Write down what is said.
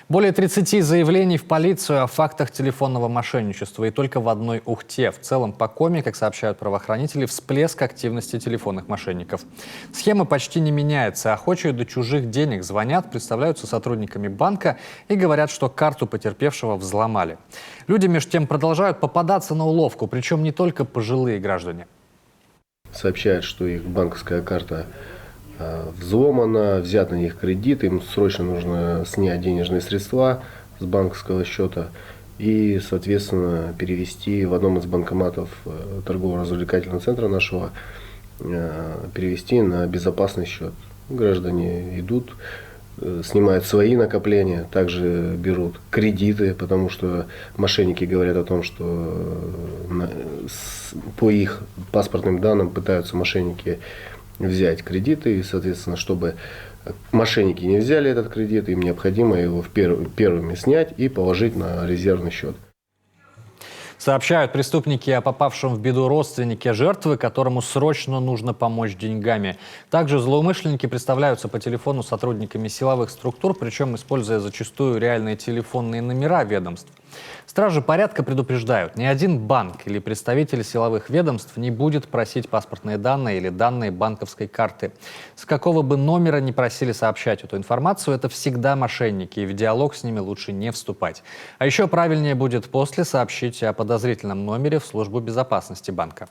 Более 30 заявлений в полицию о фактах телефонного мошенничества. И только в одной Ухте. В целом по Коми, как сообщают правоохранители, всплеск активности телефонных мошенников. Схема почти не меняется. Охочие до чужих денег звонят, представляются сотрудниками банка и говорят, что карту потерпевшего взломали. Люди, между тем, продолжают попадаться на уловку, причем не только пожилые граждане. Сообщают, что их банковская карта взломана, взят на них кредит, им срочно нужно снять денежные средства с банковского счета и, соответственно, перевести в одном из банкоматов торгово-развлекательного центра нашего, перевести на безопасный счет. Граждане идут, снимают свои накопления, также берут кредиты, потому что мошенники говорят о том, что по их паспортным данным пытаются мошенники взять кредиты, и, соответственно, чтобы мошенники не взяли этот кредит, им необходимо его первыми снять и положить на резервный счет. Сообщают преступники о попавшем в беду родственнике жертвы, которому срочно нужно помочь деньгами. Также злоумышленники представляются по телефону сотрудниками силовых структур, причем используя зачастую реальные телефонные номера ведомств. Стражи порядка предупреждают, ни один банк или представитель силовых ведомств не будет просить паспортные данные или данные банковской карты. С какого бы номера ни просили сообщать эту информацию, это всегда мошенники, и в диалог с ними лучше не вступать. А еще правильнее будет после сообщить о подозрительном номере в службу безопасности банка.